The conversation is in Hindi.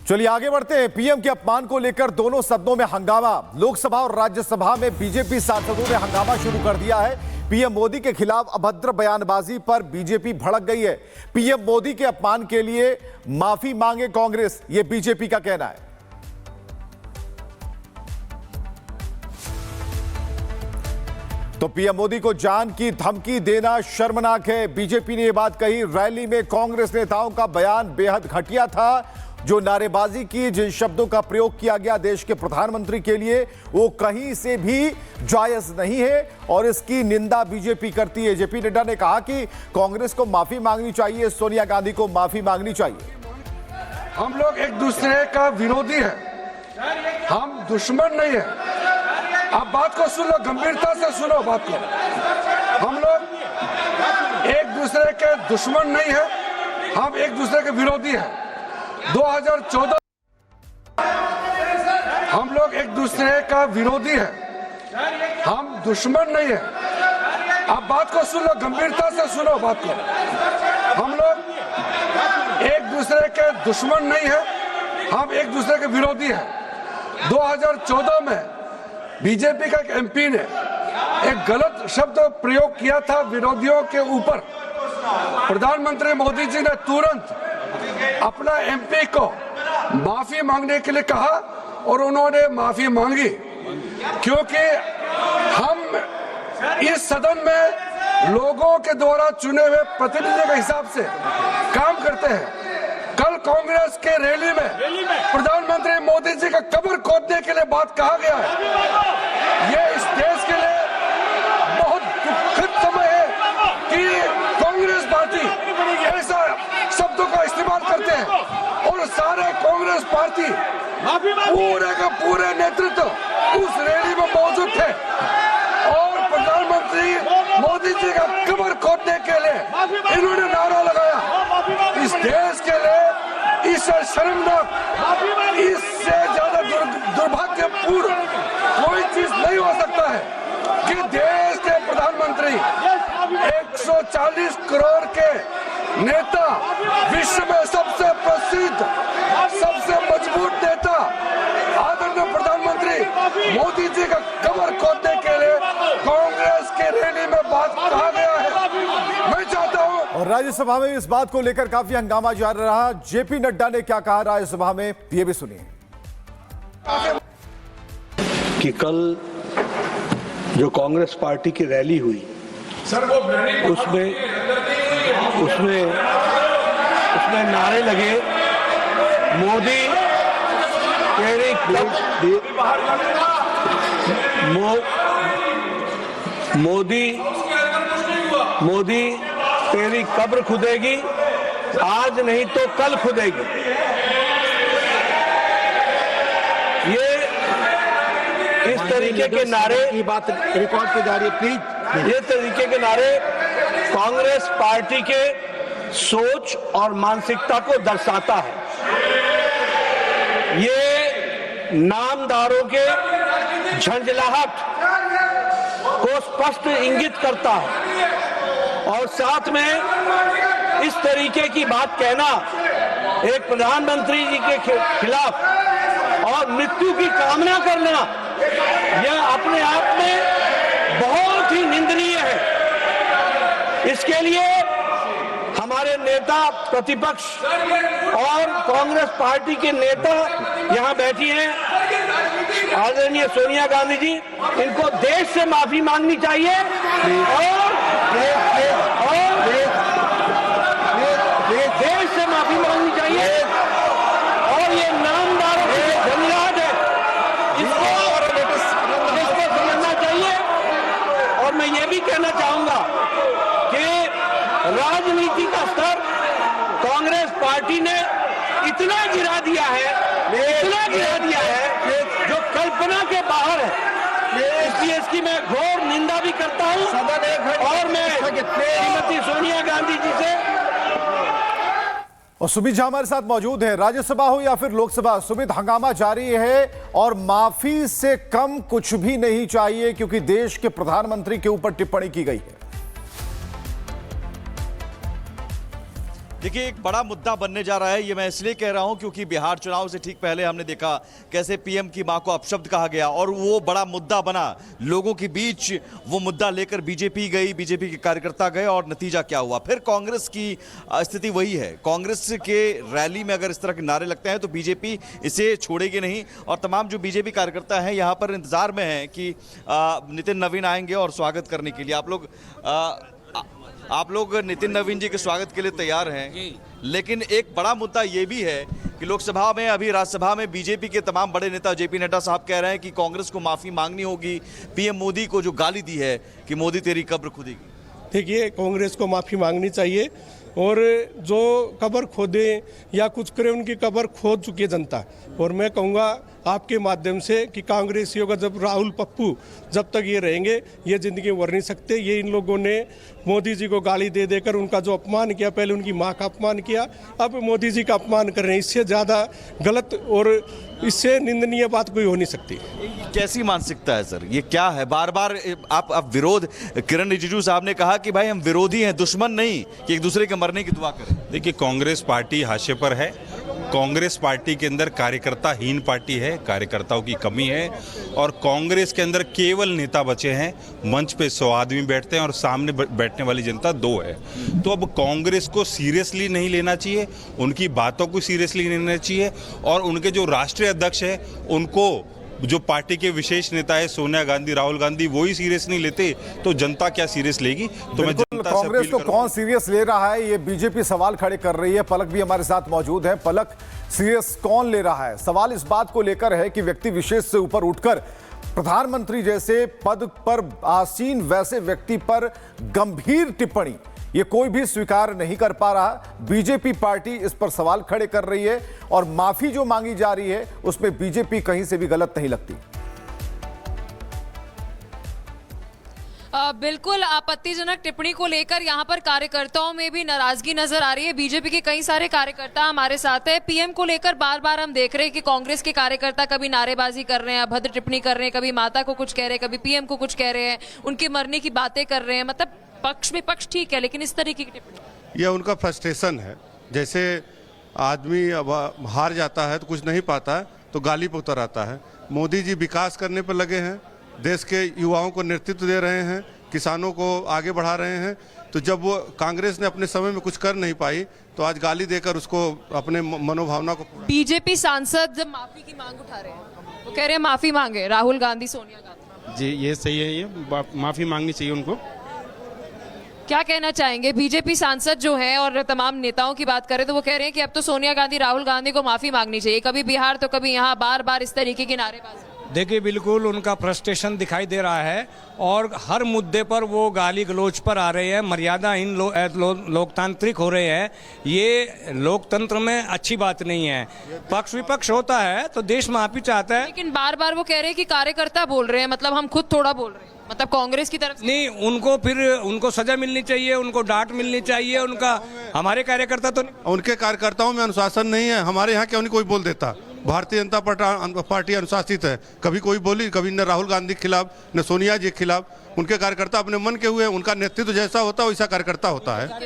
चलिए आगे बढ़ते हैं। पीएम के अपमान को लेकर दोनों सदनों में हंगामा। लोकसभा और राज्यसभा में बीजेपी सांसदों ने हंगामा शुरू कर दिया है। पीएम मोदी के खिलाफ अभद्र बयानबाजी पर बीजेपी भड़क गई है। पीएम मोदी के अपमान के लिए माफी मांगे कांग्रेस, यह बीजेपी का कहना है। तो पीएम मोदी को जान की धमकी देना शर्मनाक है, बीजेपी ने यह बात कही। रैली में कांग्रेस नेताओं का बयान बेहद घटिया था। जो नारेबाजी की, जिन शब्दों का प्रयोग किया गया देश के प्रधानमंत्री के लिए, वो कहीं से भी जायज नहीं है और इसकी निंदा बीजेपी करती है। जेपी नड्डा ने कहा कि कांग्रेस को माफी मांगनी चाहिए, सोनिया गांधी को माफी मांगनी चाहिए। हम लोग एक दूसरे का विरोधी है, हम दुश्मन नहीं है। आप बात को सुनो, गंभीरता से सुनो बात को। हम लोग एक दूसरे के दुश्मन नहीं है, हम एक दूसरे के विरोधी हैं। 2014 हम लोग एक दूसरे का विरोधी है, हम दुश्मन नहीं है। आप बात को सुनो, गंभीरता से सुनो बात को। हम लोग एक दूसरे के दुश्मन नहीं है, हम एक दूसरे के विरोधी हैं। 2014 में बीजेपी का एक एमपी ने एक गलत शब्द प्रयोग किया था विरोधियों के ऊपर। प्रधानमंत्री मोदी जी ने तुरंत अपना एमपी को माफी मांगने के लिए कहा और उन्होंने माफी मांगी, क्योंकि हम इस सदन में लोगों के द्वारा चुने हुए प्रतिनिधि के हिसाब से काम करते हैं। कल कांग्रेस के रैली में प्रधानमंत्री मोदी जी का कब्र खोदने के लिए बात कहा गया है। ये इस देश के लिए बहुत दुखद समय है कि कांग्रेस पार्टी ऐसा शब्दों का इस्तेमाल करते हैं और सारे कांग्रेस पार्टी पूरे का पूरे नेतृत्व उस रैली में मौजूद थे और प्रधानमंत्री मोदी जी का कब्र खोदने के लिए इन्होंने नारा लगाया। इस देश के लिए इससे शर्मनाक, इससे ज्यादा दुर्भाग्यपूर्ण कोई चीज नहीं हो सकता है कि देश के प्रधानमंत्री 140 करोड़ के नेता, विश्व में सबसे प्रसिद्ध, सबसे मजबूत नेता आदरणीय प्रधानमंत्री मोदी जी का कब्र खोदने के लिए कांग्रेस के रैली में बात कहा गया है। मैं चाहता हूं। और राज्यसभा में इस बात को लेकर काफी हंगामा जारी रहा। जेपी नड्डा ने क्या कहा राज्यसभा में, ये भी सुनिए। कि कल जो कांग्रेस पार्टी की रैली हुई उसमें नारे लगे, मोदी तेरी कब्र खुदेगी, आज नहीं तो कल खुदेगी। ये इस तरीके के नारे की बात रिकॉर्ड पे जा रही है, प्लीज। ये तरीके के नारे कांग्रेस पार्टी के सोच और मानसिकता को दर्शाता है। ये नामदारों के झंझलाहट को स्पष्ट इंगित करता है और साथ में इस तरीके की बात कहना एक प्रधानमंत्री जी के खिलाफ और मृत्यु की कामना करना, यह अपने आप में बहुत ही निंदनीय है। इसके लिए हमारे नेता प्रतिपक्ष और कांग्रेस पार्टी के नेता यहाँ बैठी हैं, आदरणीय सोनिया गांधी जी, इनको देश से माफी मांगनी चाहिए और देश से माफी मांगनी चाहिए और ये नामदारों की झंझलाहट है, इसको समझना चाहिए। और मैं ये भी कहना चाहूंगा कि राजनीति का स्तर कांग्रेस पार्टी ने इतना गिरा दिया है जो कल्पना के बाहर है। इसलिए इसकी मैं घोर निंदा भी करता हूं और मैं श्रीमती सोनिया गांधी जी से। और सुमित झा हमारे साथ मौजूद है। राज्यसभा हो या फिर लोकसभा, सुमित, हंगामा जारी है और माफी से कम कुछ भी नहीं चाहिए क्योंकि देश के प्रधानमंत्री के ऊपर टिप्पणी की गई है। देखिए, एक बड़ा मुद्दा बनने जा रहा है। ये मैं इसलिए कह रहा हूं क्योंकि बिहार चुनाव से ठीक पहले हमने देखा कैसे पीएम की मां को अपशब्द कहा गया और वो बड़ा मुद्दा बना लोगों के बीच। वो मुद्दा लेकर बीजेपी गई, बीजेपी के कार्यकर्ता गए और नतीजा क्या हुआ? फिर कांग्रेस की स्थिति वही है। कांग्रेस के रैली में अगर इस तरह के नारे लगते हैं तो बीजेपी इसे छोड़ेगी नहीं। और तमाम जो बीजेपी कार्यकर्ता हैं यहाँ पर इंतजार में हैं कि नितिन नवीन आएंगे और स्वागत करने के लिए। आप लोग नितिन नवीन जी के स्वागत के लिए तैयार हैं, लेकिन एक बड़ा मुद्दा ये भी है कि लोकसभा में, अभी राज्यसभा में बीजेपी के तमाम बड़े नेता जेपी नड्डा साहब कह रहे हैं कि कांग्रेस को माफी मांगनी होगी पीएम मोदी को जो गाली दी है कि मोदी तेरी कब्र खुदेगी। देखिए, कांग्रेस को माफ़ी मांगनी चाहिए और जो कब्र खोदे या कुछ करे उनकी कब्र खोद चुकी है जनता। और मैं कहूँगा आपके माध्यम से कि कांग्रेसियों का जब राहुल पप्पू जब तक ये रहेंगे ये ज़िंदगी उभर नहीं सकते। ये इन लोगों ने मोदी जी को गाली दे देकर उनका जो अपमान किया, पहले उनकी माँ का अपमान किया, अब मोदी जी का अपमान कर रहे हैं। इससे ज़्यादा गलत और इससे निंदनीय बात कोई हो नहीं सकती। कैसी मानसिकता है सर? ये क्या है? बार बार आप विरोध, किरण रिजिजू साहब ने कहा कि भाई हम विरोधी हैं, दुश्मन नहीं, कि एक दूसरे के मरने की दुआ करें। देखिए, कांग्रेस पार्टी हाशिए पर है। कांग्रेस पार्टी के अंदर कार्यकर्ताहीन पार्टी है, कार्यकर्ताओं की कमी है और कांग्रेस के अंदर केवल नेता बचे हैं। मंच पे 100 आदमी बैठते हैं और सामने बैठने वाली जनता 2 है। तो अब कांग्रेस को सीरियसली नहीं लेना चाहिए, उनकी बातों को सीरियसली नहीं लेना चाहिए और उनके जो राष्ट्रीय अध्यक्ष है उनको, जो पार्टी के विशेष नेता है सोनिया गांधी, राहुल गांधी, वो ही सीरियस नहीं लेते तो जनता क्या सीरियस लेगी? तो मैं जनता से कांग्रेस को अपील कौन सीरियस ले रहा है, ये बीजेपी सवाल खड़े कर रही है। पलक भी हमारे साथ मौजूद है। पलक, सीरियस कौन ले रहा है? सवाल इस बात को लेकर है कि व्यक्ति विशेष से ऊपर उठकर प्रधानमंत्री जैसे पद पर आसीन वैसे व्यक्ति पर गंभीर टिप्पणी ये कोई भी स्वीकार नहीं कर पा रहा। बीजेपी पार्टी इस पर सवाल खड़े कर रही है और माफी जो मांगी जा रही है उसमें बीजेपी कहीं से भी गलत नहीं लगती। बिल्कुल, आपत्तिजनक टिप्पणी को लेकर यहाँ पर कार्यकर्ताओं में भी नाराजगी नजर आ रही है। बीजेपी के कई सारे कार्यकर्ता हमारे साथ है। पीएम को लेकर बार बार हम देख रहे हैं कि कांग्रेस के कार्यकर्ता कभी नारेबाजी कर रहे हैं, अभद्र टिप्पणी कर रहे हैं, कभी माता को कुछ कह रहे हैं, कभी पीएम को कुछ कह रहे हैं, उनके मरने की बातें कर रहे हैं। मतलब पक्ष में पक्ष ठीक है, लेकिन इस तरीके की टिप्पणी, यह उनका फ्रस्ट्रेशन है। जैसे आदमी अब हार जाता है तो कुछ नहीं पाता है तो गाली पर उतर आता है। मोदी जी विकास करने पर लगे हैं, देश के युवाओं को नेतृत्व दे रहे हैं, किसानों को आगे बढ़ा रहे हैं। तो जब वो कांग्रेस ने अपने समय में कुछ कर नहीं पाई तो आज गाली देकर उसको अपने मनोभावना को। बीजेपी सांसद जब माफी की मांग उठा रहे हैं, वो कह रहे हैं माफी मांगे राहुल गांधी, सोनिया गांधी। जी, ये सही है, ये माफी मांगनी चाहिए उनको। क्या कहना चाहेंगे? बीजेपी सांसद जो है और तमाम नेताओं की बात करें तो वो कह रहे हैं कि अब तो सोनिया गांधी, राहुल गांधी को माफी मांगनी चाहिए। कभी बिहार तो कभी यहाँ, बार बार इस तरीके की नारेबाजी। देखिए, बिल्कुल उनका फ्रस्ट्रेशन दिखाई दे रहा है और हर मुद्दे पर वो गाली गलौज पर आ रहे हैं, मर्यादाहीन लोकतांत्रिक हो रहे हैं। ये लोकतंत्र में अच्छी बात नहीं है। पक्ष विपक्ष होता है तो देश माफी चाहता है, लेकिन बार बार वो कह रहे हैं कि कार्यकर्ता बोल रहे हैं, मतलब हम खुद थोड़ा बोल रहे हैं, मतलब कांग्रेस की तरफ नहीं। उनको सजा मिलनी चाहिए, उनको डांट मिलनी चाहिए। उनका, हमारे कार्यकर्ता तो नहीं, उनके कार्यकर्ताओं में अनुशासन नहीं है। हमारे यहाँ क्यों नहीं कोई बोल देता? भारतीय जनता पार्टी अनुशासित है। कभी कोई बोली, कभी न राहुल गांधी के खिलाफ न सोनिया जी के खिलाफ। उनके कार्यकर्ता अपने मन के हुए, उनका नेतृत्व जैसा होता है वैसा कार्यकर्ता होता है।